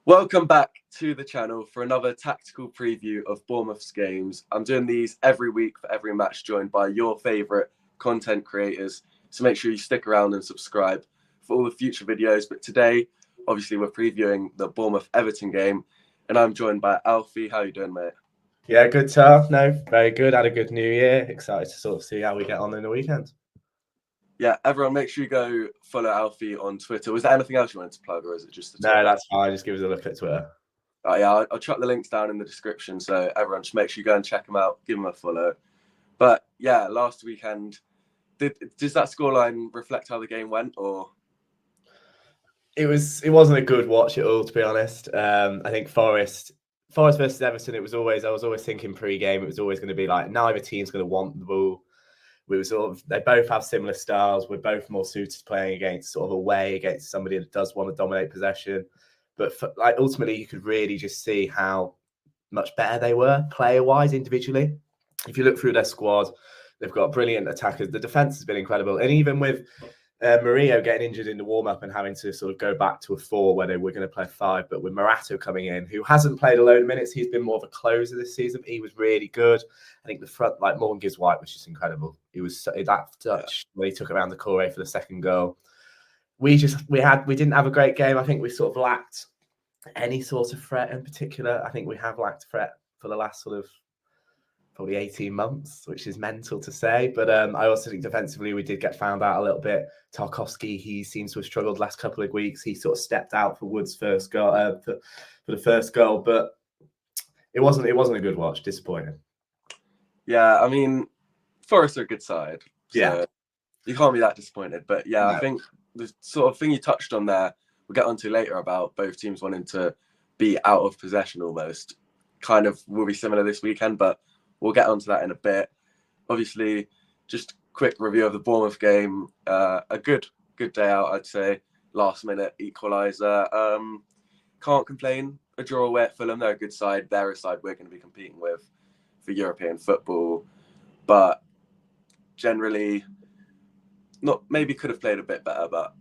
Welcome back to the channel for another tactical preview of Bournemouth's games. I'm doing these every week for every match, joined by your favourite content creators. So make sure you stick around and subscribe for all the future videos. But today, obviously, we're previewing the Bournemouth Everton game, and I'm joined by Alfie. How you doing, mate? Yeah, good stuff. No, very good. Had a good New Year. Excited to sort of see how we get on in the weekend. Yeah, everyone, make sure you go follow Alfie on Twitter. Was there anything else you wanted to plug, or is it just the Twitter? No, that's fine. Just give us a look at Twitter. Yeah, I'll chuck the links down in the description, so everyone just make sure you go and check them out, give them a follow. But yeah, last weekend, does that scoreline reflect how the game went, or? It wasn't a good watch at all, to be honest. I think Forest versus Everton. I was always thinking pre-game, it was always going to be like neither team's going to want the ball. They both have similar styles. We're both more suited to playing against sort of away against somebody that does want to dominate possession. But ultimately, you could really just see how much better they were player-wise individually. If you look through their squad, they've got brilliant attackers. The defense has been incredible. And even with Murillo getting injured in the warm-up and having to sort of go back to a 4 where they were going to play 5, but with Morato coming in, who hasn't played a load of minutes, he's been more of a closer this season. He was really good. I think the front, like Morgan Gibbs White, was just incredible. He was that touch when he took around the Corey for the second goal. We didn't have a great game. I think we sort of lacked any sort of threat in particular. I think we have lacked threat for the last sort of probably 18 months, which is mental to say. But I also think defensively we did get found out a little bit. Tarkowski, he seems to have struggled the last couple of weeks. He sort of stepped out for Wood's first goal for the first goal, but it wasn't a good watch. Disappointing. Yeah, I mean, Forest are a good side. So yeah, you can't be that disappointed. But yeah, no. I think the sort of thing you touched on there, we'll get onto later about both teams wanting to be out of possession almost, kind of will be similar this weekend, but we'll get onto that in a bit. Obviously, just quick review of the Bournemouth game. A good day out, I'd say. Last minute equaliser. Can't complain. A draw away at Fulham. They're a good side. They're a side we're going to be competing with for European football. But generally, maybe could have played a bit better, but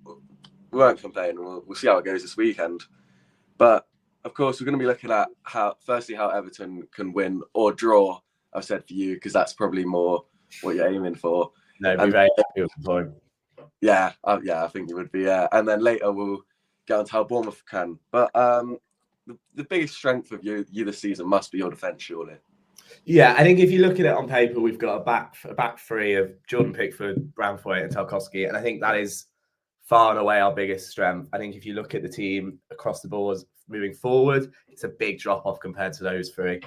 we won't complain. We'll see how it goes this weekend. But of course, we're going to be looking at how Everton can win or draw. I've said for you, because that's probably more what you're aiming for. No, be very happy with the point. Yeah, I think you would be. Yeah, and then later we'll get on to how Bournemouth can. But the biggest strength of you this season must be your defence, surely. Yeah, I think if you look at it on paper, we've got a back three of Jordan Pickford, Branthwaite, and Tarkowski, and I think that is far and away our biggest strength. I think if you look at the team across the board moving forward, it's a big drop off compared to those three.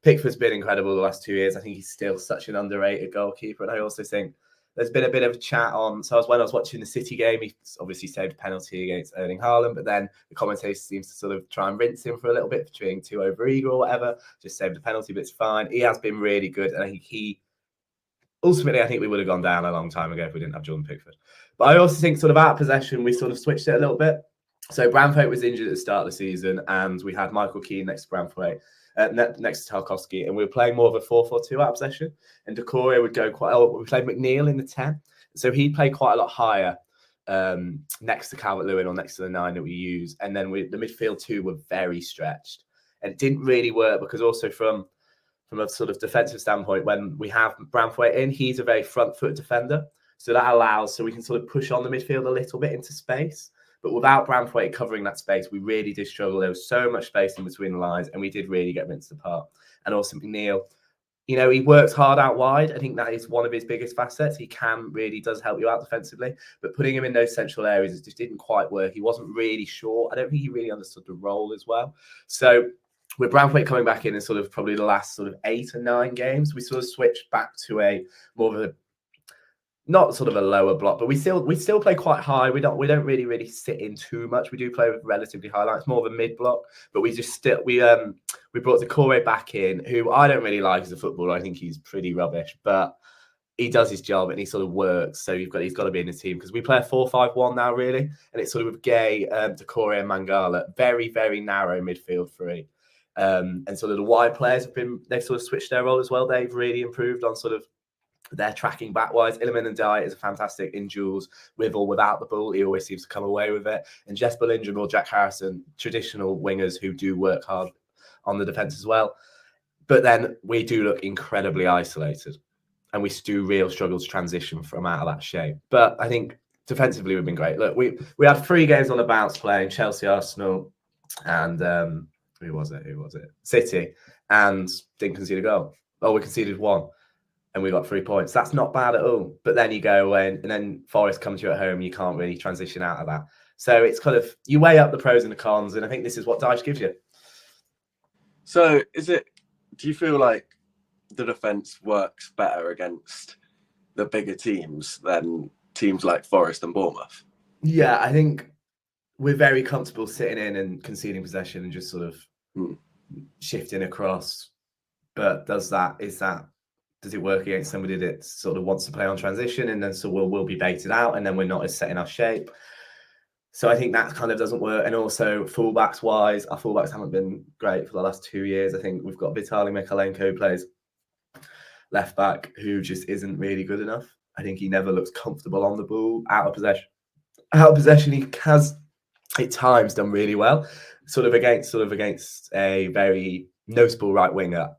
Pickford's been incredible the last 2 years. I think he's still such an underrated goalkeeper. And I also think there's been a bit of a chat on. So when I was watching the City game, he obviously saved a penalty against Erling Haaland, but then the commentator seems to sort of try and rinse him for a little bit for being too overeager or whatever. Just saved a penalty, but it's fine. He has been really good. And I think ultimately, I think we would have gone down a long time ago if we didn't have Jordan Pickford. But I also think sort of out of possession, we sort of switched it a little bit. So Branthwaite was injured at the start of the season, and we had Michael Keane next to Branthwaite. Next to Tarkowski, and we were playing more of a 4-4-2 out of possession. And Decore would go quite. We played McNeil in the 10, so he played quite a lot higher next to Calvert-Lewin or next to the 9 that we use. And then the midfield 2 were very stretched, and it didn't really work because also from a sort of defensive standpoint, when we have Branthwaite in, he's a very front-foot defender, so that allows so we can sort of push on the midfield a little bit into space. But without Branthwaite covering that space, we really did struggle. There was so much space in between the lines, and we did really get rinsed apart. And also McNeil, he works hard out wide. I think that is one of his biggest facets. He really does help you out defensively. But putting him in those central areas, it just didn't quite work. He wasn't really sure. I don't think he really understood the role as well. So with Branthwaite coming back in sort of probably the last sort of 8 or 9 games, we sort of switched back to a more of a not sort of a lower block, but we still play quite high. We don't really sit in too much. We do play with relatively high lines, more of a mid block. But we brought Decore back in, who I don't really like as a footballer. I think he's pretty rubbish, but he does his job and he sort of works. So he's got to be in the team because we play a 4-5-1 now, really, and it's sort of with Gay, Decore, and Mangala, very very narrow midfield 3. And sort of the wide players they've sort of switched their role as well. They've really improved on sort of They're tracking back-wise. Iliman and Dye is a fantastic in duels with or without the ball. He always seems to come away with it. And Jesper Lindrum or Jack Harrison, traditional wingers who do work hard on the defence as well. But then we do look incredibly isolated. And we do real struggle to transition from out of that shape. But I think defensively we've been great. Look, we had 3 games on the bounce playing Chelsea, Arsenal, and who was it? City, and didn't concede a goal. Oh, we conceded 1. And we got 3 points. That's not bad at all. But then you go away and then Forest comes to you at home. You can't really transition out of that. So it's kind of, you weigh up the pros and the cons. And I think this is what Dyche gives you. So do you feel like the defence works better against the bigger teams than teams like Forest and Bournemouth? Yeah, I think we're very comfortable sitting in and conceding possession and just sort of shifting across. But does it work against somebody that sort of wants to play on transition, and then so we'll be baited out, and then we're not as set in our shape? So I think that kind of doesn't work. And also fullbacks wise, our fullbacks haven't been great for the last 2 years. I think we've got Vitaly Mykolenko who plays left back, who just isn't really good enough. I think he never looks comfortable on the ball, out of possession. He has at times done really well, sort of against a very noticeable right winger.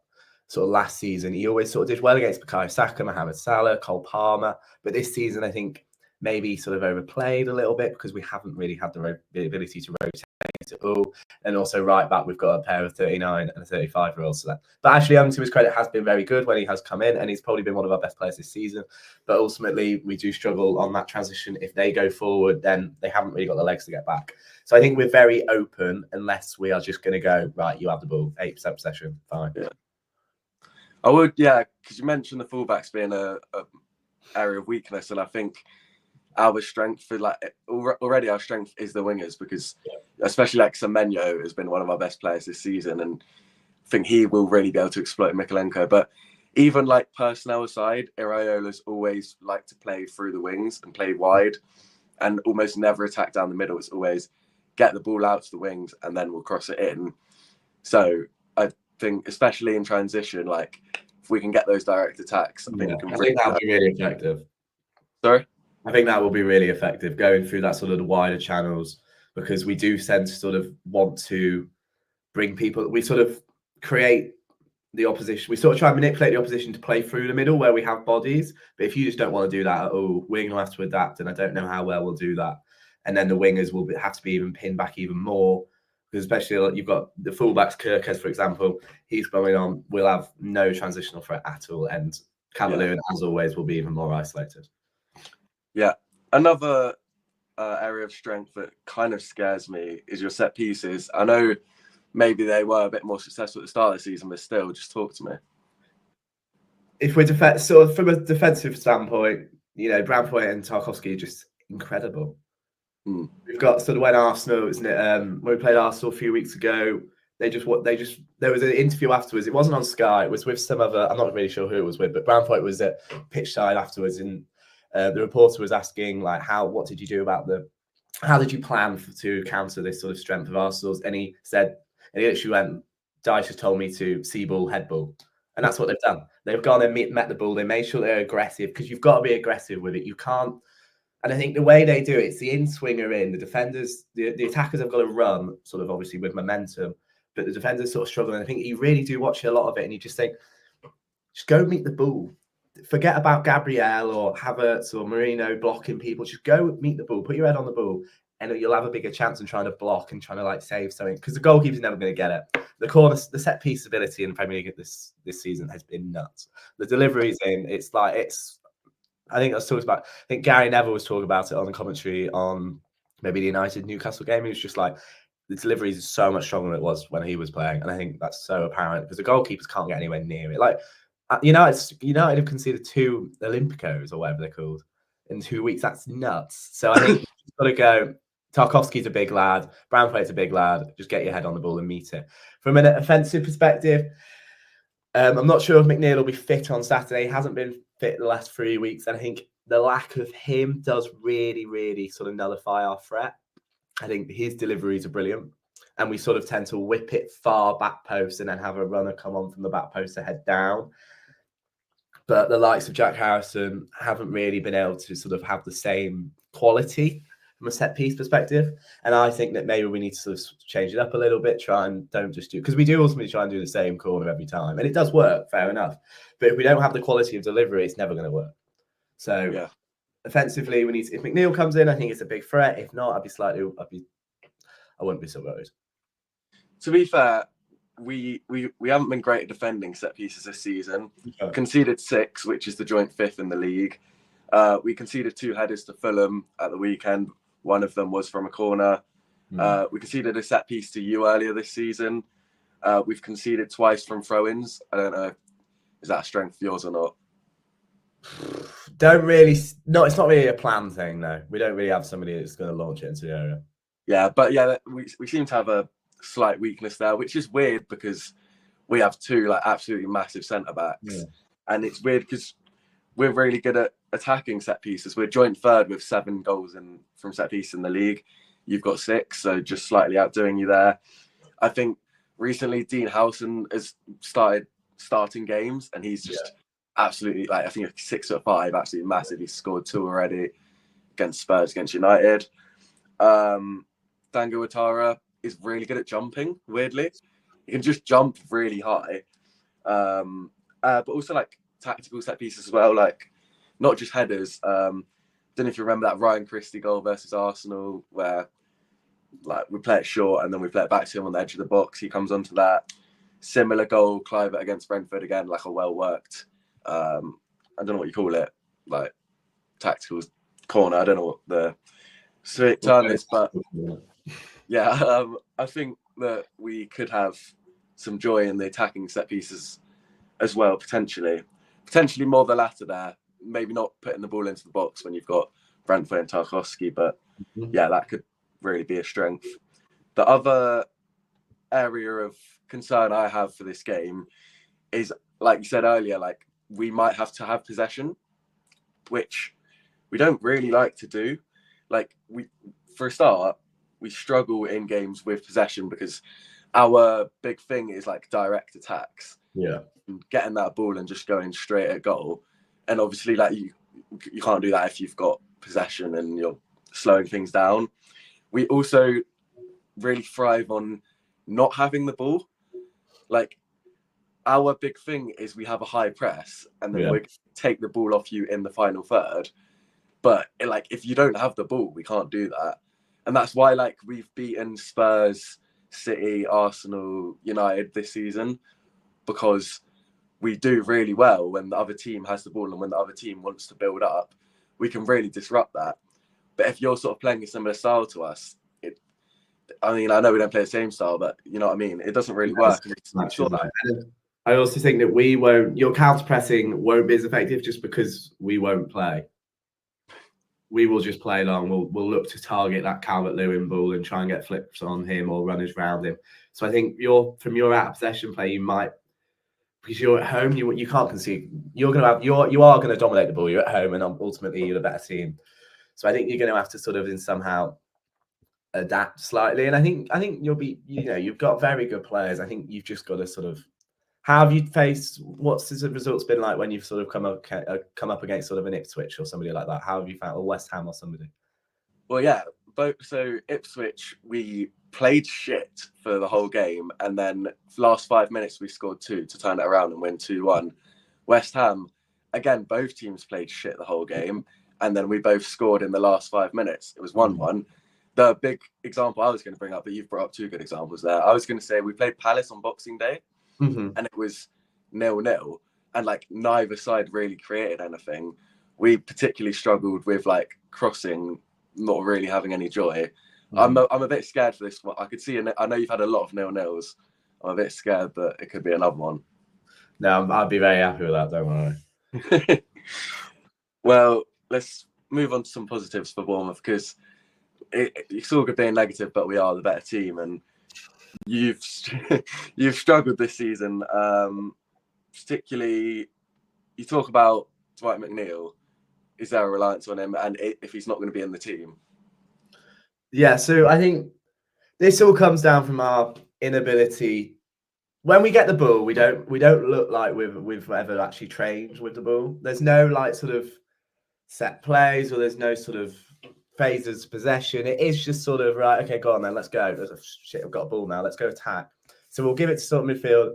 Sort of last season, he always sort of did well against Bukayo Saka, Mohamed Salah, Cole Palmer. But this season, I think maybe sort of overplayed a little bit because we haven't really had the ability to rotate at all. And also right back, we've got a pair of 39 and a 35-year-olds. So but actually, to his credit, has been very good when he has come in, and he's probably been one of our best players this season. But ultimately, we do struggle on that transition. If they go forward, then they haven't really got the legs to get back. So I think we're very open unless we are just going to go, right, you have the ball, 8% possession, fine. Yeah. I would, because you mentioned the fullbacks being a area of weakness, and I think our strength already our strength is the wingers, because especially like Semenyo has been one of our best players this season, and I think he will really be able to exploit Mykolenko. But even like personnel aside, Iraiola's always like to play through the wings and play wide, and almost never attack down the middle. It's always get the ball out to the wings and then we'll cross it in. So I think, especially in transition, like if we can get those direct attacks, I think that'll be really effective. Sorry? I think that will be really effective, going through that sort of the wider channels, because we do tend to sort of want to bring people. We sort of create the opposition. We sort of try and manipulate the opposition to play through the middle where we have bodies. But if you just don't want to do that at all, we're going to have to adapt, and I don't know how well we'll do that. And then the wingers will have to be even pinned back even more, because especially like you've got the fullbacks, Kirkes, for example, he's going on. We'll have no transitional threat at all, and Calvert-Lewin, as always, will be even more isolated. Yeah. Another area of strength that kind of scares me is your set pieces. I know maybe they were a bit more successful at the start of the season, but still, just talk to me. If we're sort of from a defensive standpoint, Brandpoint and Tarkowski are just incredible. We've got sort of when Arsenal, isn't it? When we played Arsenal a few weeks ago, there was an interview afterwards. It wasn't on Sky. It was with some other. I'm not really sure who it was with, but Brandpoint was at pitch side afterwards, and the reporter was asking like, what did you do how did you plan to counter this sort of strength of Arsenal's? And he said, and he literally went, Dyche has told me to see ball, head ball. And that's what they've done. They've gone and met the ball. They made sure they're aggressive, because you've got to be aggressive with it. You can't. And I think the way they do it, it's the in-swinger in. The defenders, the attackers have got to run, sort of obviously with momentum, but the defenders sort of struggle. And I think you really do watch a lot of it, and you just think, just go meet the ball. Forget about Gabriel or Havertz or Marino blocking people. Just go meet the ball. Put your head on the ball, and you'll have a bigger chance in trying to block and trying to like save something, because the goalkeeper's never going to get it. The corner, the set piece ability in the Premier League this season has been nuts. The deliveries in, I think that's talked about. I think Gary Neville was talking about it on the commentary on maybe the United Newcastle game. He was just like, the deliveries is so much stronger than it was when he was playing, and I think that's so apparent because the goalkeepers can't get anywhere near it. Like United have conceded 2 Olympicos or whatever they're called in 2 weeks. That's nuts. So I think you've got to go. Tarkowski's a big lad. Brandpoint's a big lad. Just get your head on the ball and meet it. From an offensive perspective, I'm not sure if McNeil will be fit on Saturday. He hasn't been fit the last 3 weeks, and I think the lack of him does really, really sort of nullify our threat. I think his deliveries are brilliant, and we sort of tend to whip it far back post and then have a runner come on from the back post to head down. but the likes of Jack Harrison haven't really been able to sort of have the same quality from a set piece perspective. And I think that maybe we need to sort of change it up a little bit, try and don't just do, because we do ultimately try and do the same corner every time. And it does work, fair enough. But if we don't have the quality of delivery, it's never going to work. So Yeah. Offensively, we need to, if McNeil comes in, I think it's a big threat. If not, I wouldn't be so worried. To be fair, we haven't been great at defending set pieces this season. Okay. Conceded 6, which is the joint 5th in the league. We conceded 2 headers to Fulham at the weekend. One of them was from a corner. We conceded a set piece to you earlier this season. We've conceded twice from throw-ins. I don't know, is that a strength of yours or not? It's not really a plan thing, no. We don't really have somebody that's going to launch it into the area. Yeah, but yeah, we seem to have a slight weakness there, which is weird because we have 2 like absolutely massive centre backs, and it's weird because we're really good at attacking set pieces. We're joint 3rd with 7 goals from set piece in the league. You've got 6, so just slightly outdoing you there. I think recently Dean Howson has starting games, and he's just absolutely, like, I think 6'5", absolutely massive. He's scored 2 already against Spurs, against United. Dango Ouattara is really good at jumping, weirdly. He can just jump really high. But also like tactical set pieces as well, like not just headers. Don't know if you remember that Ryan Christie goal versus Arsenal where like we play it short and then we play it back to him on the edge of the box. He comes onto that. Similar goal, Clivert against Brentford, again, like a well-worked, I don't know what you call it, like tactical corner. I don't know what the specific term is, but yeah, I think that we could have some joy in the attacking set pieces as well, potentially more the latter there. Maybe not putting the ball into the box when you've got Brentford and Tarkowski, but yeah, that could really be a strength. The other area of concern I have for this game is, like you said earlier, like we might have to have possession, which we don't really like to do. Like for a start, we struggle in games with possession because our big thing is like direct attacks. Yeah. Getting that ball and just going straight at goal. And obviously, like you can't do that if you've got possession and you're slowing things down. We also really thrive on not having the ball. Like our big thing is we have a high press and then we take the ball off you in the final third. But like if you don't have the ball, we can't do that. And that's why like we've beaten Spurs, City, Arsenal, United this season, because we do really well when the other team has the ball and when the other team wants to build up, we can really disrupt that. But if you're sort of playing a similar style to us, I know we don't play the same style, but you know what I mean? It doesn't really work. I also think that your counter pressing won't be as effective just because we won't play. We will just play along. We'll look to target that Calvert-Lewin ball and try and get flips on him or runners round him. So I think from your out of possession play, you might, because you're at home, you can't concede. You are going to dominate the ball. You're at home, and ultimately you're the better team. So I think you're going to have to sort of somehow adapt slightly. And I think you'll be, you've got very good players. I think you've just got to sort of. How have you faced? What's the results been like when you've sort of come up against sort of an Ipswich or somebody like that? How have you found, or West Ham or somebody? Well, yeah, so Ipswich, we played shit for the whole game, and then last 5 minutes we scored 2 to turn it around and win 2-1. West Ham, again, both teams played shit the whole game, and then we both scored in the last 5 minutes. It was 1-1. The big example I was going to bring up, but you've brought up 2 good examples there. I was going to say we played Palace on Boxing Day. And it was 0-0, and like neither side really created anything. We particularly struggled with like crossing, not really having any joy. I'm a bit scared for this one. I could see, I know you've had a lot of 0-0s. I'm a bit scared that it could be another one. No, I'd be very happy with that. Don't worry. Well, let's move on to some positives for Bournemouth, because it's all good being negative, but we are the better team, and you've struggled this season. Particularly, you talk about Dwight McNeil. Is there a reliance on him, and if he's not going to be in the team? Yeah, so I think this all comes down from our inability when we get the ball, we don't look like we've ever actually trained with the ball. There's no like sort of set plays, or there's no sort of phases of possession. It is just sort of right. Okay, go on then, let's go. Shit, I've got a ball now. Let's go attack. So we'll give it to sort of midfield.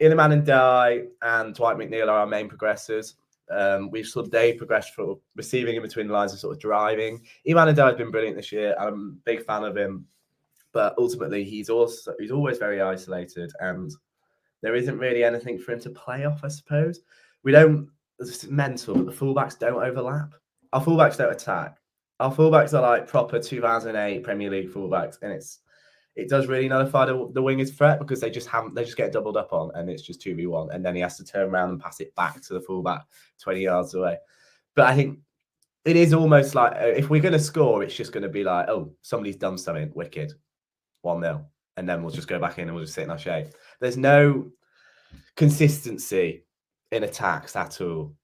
Iliman and Dye and Dwight McNeil are our main progressors. We've sort of progressed from receiving in between the lines and sort of driving. Iliman and Dye has been brilliant this year. I'm a big fan of him, but ultimately he's always very isolated, and there isn't really anything for him to play off. I suppose we don't. It's mental, but the fullbacks don't overlap. Our fullbacks don't attack. Our fullbacks are like proper 2008 Premier League fullbacks, and it does really nullify the wingers' threat because they just get doubled up on, and it's just 2v1, and then he has to turn around and pass it back to the fullback 20 yards away. But I think it is almost like if we're going to score, it's just going to be like, oh, somebody's done something wicked, 1-0, and then we'll just go back in and we'll just sit in our shape. There's no consistency in attacks at all.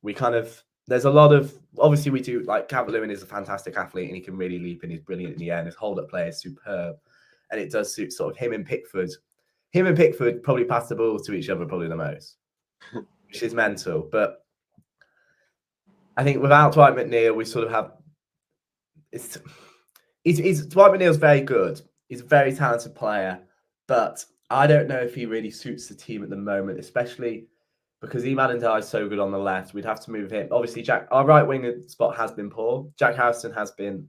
There's a lot of, obviously we do, like Calvert-Lewin is a fantastic athlete and he can really leap and he's brilliant in the air and his hold-up play is superb. And it does suit sort of him and Pickford. Him and Pickford probably pass the ball to each other probably the most, which is mental. But I think without Dwight McNeil, we sort of have... Dwight McNeil's very good. He's a very talented player. But I don't know if he really suits the team at the moment, especially because Iman and Dye is so good on the left. We'd have to move him. Obviously, our right wing spot has been poor. Jack Harrison has been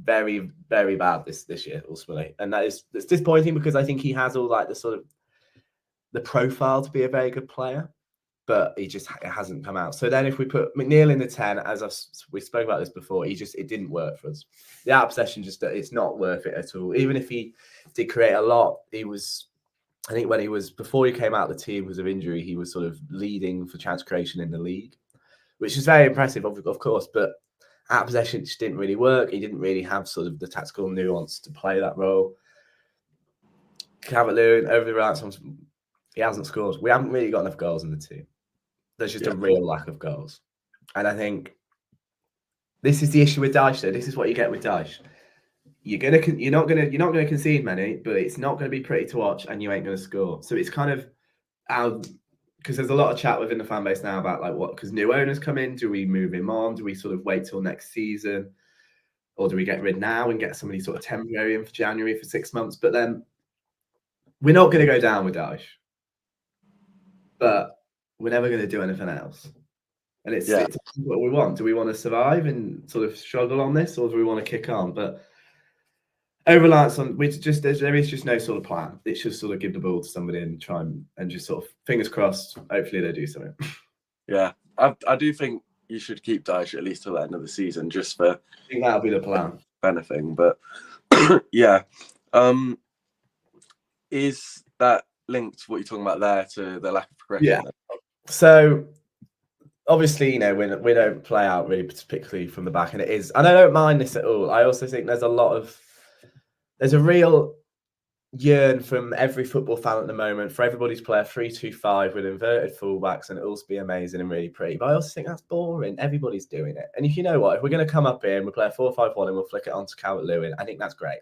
very, very bad this year, ultimately. And it's disappointing because I think he has all like the sort of the profile to be a very good player, but it hasn't come out. So then if we put McNeil in the 10, we spoke about this before, it didn't work for us. The out possession it's not worth it at all. Even if he did create a lot, I think before he came out of the team because of injury, he was sort of leading for chance creation in the league, which is very impressive, of course, but out possession just didn't really work. He didn't really have sort of the tactical nuance to play that role. Calvert-Lewin, over the right, he hasn't scored. We haven't really got enough goals in the team. There's just a real lack of goals. And I think this is the issue with Dyche, though. This is what you get with Dyche. You're not gonna concede many, but it's not gonna be pretty to watch, and you ain't gonna score. So it's kind of because there's a lot of chat within the fan base now about like because new owners come in, do we move him on? Do we sort of wait till next season, or do we get rid now and get somebody sort of temporary in for January for 6 months? But then we're not going to go down with Dyche, but we're never going to do anything else. And it's what we want. Do we want to survive and sort of struggle on this, or do we want to kick on? But over-reliance on there is just no sort of plan. It's just sort of give the ball to somebody and try and just sort of fingers crossed. Hopefully they do something. Yeah, I do think you should keep Dyche at least till the end of the season, just for. I think that'll be the plan. Anything, but yeah. Is that linked to what you're talking about there to the lack of progression? Yeah. So obviously, we don't play out really particularly from the back, and it is, and I don't mind this at all. I also think there's a real yearn from every football fan at the moment for everybody's play a 3-2-5 with inverted fullbacks, and it'll be amazing and really pretty. But I also think that's boring. Everybody's doing it. And if you know what, if we're going to come up here and we play a 4-5-1 and we'll flick it onto Calvert-Lewin, I think that's great.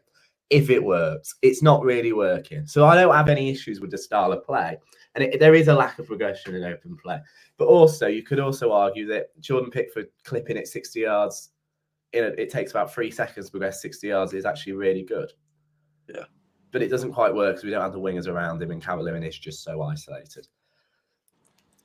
If it works, it's not really working. So I don't have any issues with the style of play. And there is a lack of progression in open play. But also, you could also argue that Jordan Pickford clipping it 60 yards, it takes about 3 seconds to progress 60 yards, is actually really good. Yeah. But it doesn't quite work because we don't have the wingers around him, and Calvert-Lewin is just so isolated.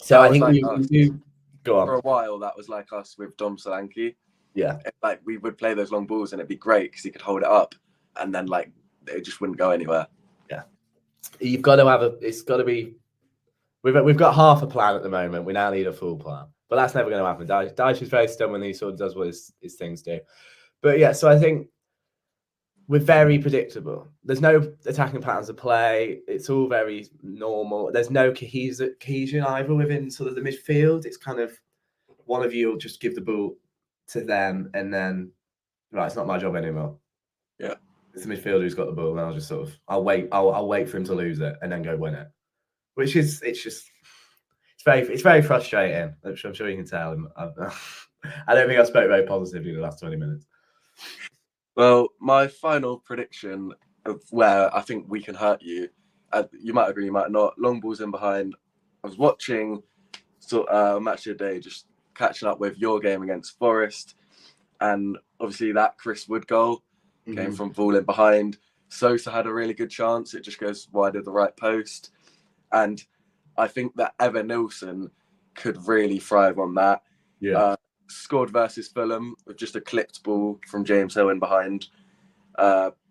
So I think we do go on. For a while, that was like us with Dom Solanke. Yeah. Like we would play those long balls and it'd be great because he could hold it up, and then like it just wouldn't go anywhere. Yeah. You've got to it's got to be. We've got half a plan at the moment. We now need a full plan, but that's never going to happen. Dyche is very stubborn when he sort of does what his things do. But yeah, so I think we're very predictable. There's no attacking patterns of play. It's all very normal. There's no cohesion either within sort of the midfield. It's kind of one of you will just give the ball to them, and then right, it's not my job anymore. Yeah, it's the midfielder who's got the ball, and I'll just sort of I'll wait for him to lose it and then go win it. Which is it's very frustrating. I'm sure you can tell. I don't think I spoke very positively the last 20 minutes. Well, my final prediction of where I think we can hurt you You might agree, you might not. Long balls in behind. I was watching match of the day, just catching up with your game against Forest, and obviously that Chris Wood goal came from ball in behind. Sosa had a really good chance. It just goes wide of the right post, and I think that Evan Nilsson could really thrive on that. Yeah. Scored versus Fulham with just a clipped ball from James Hill in behind.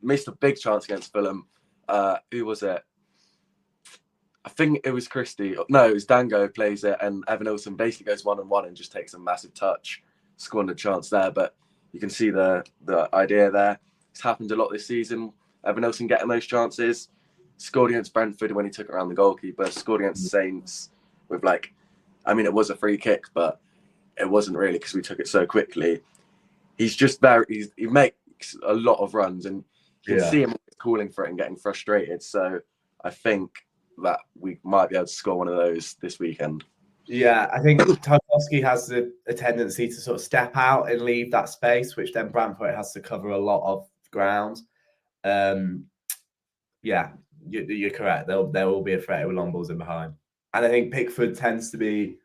Missed a big chance against Fulham. Who was it? I think it was Christie. No, it was Dango plays it, and Evan Nilsson basically goes 1-on-1 and just takes a massive touch, scoring a chance there. But you can see the idea there. It's happened a lot this season. Evan Nilsson getting those chances. Scored against Brentford when he took it around the goalkeeper. Scored against Saints with it was a free kick, but it wasn't really because we took it so quickly. He's just he makes a lot of runs, and you can see him calling for it and getting frustrated. So I think that we might be able to score one of those this weekend. Yeah, I think Tarkowski has a tendency to sort of step out and leave that space, which then Brantford has to cover a lot of ground. Yeah, you're correct. There will be a threat with long balls in behind. And I think Pickford tends to be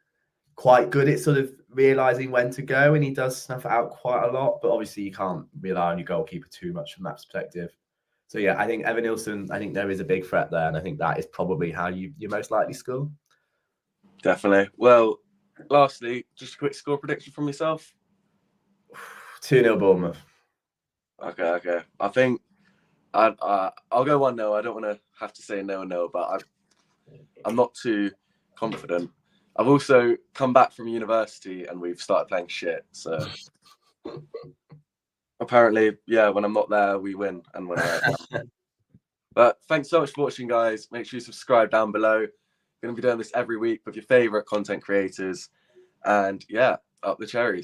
quite good at sort of realising when to go, and he does snuff it out quite a lot. But obviously you can't rely on your goalkeeper too much from that perspective. So yeah, I think Evan Nilsson, I think there is a big threat there, and I think that is probably how you most likely score. Definitely. Well, lastly, just a quick score prediction from yourself. 2-0 Bournemouth. Okay. I think I'll go 1-0. I don't want to have to say no, but I'm not too confident. I've also come back from university and we've started playing shit. So apparently, yeah, when I'm not there, we win. And when But thanks so much for watching, guys. Make sure you subscribe down below. Going to be doing this every week with your favorite content creators. And yeah, up the cherries.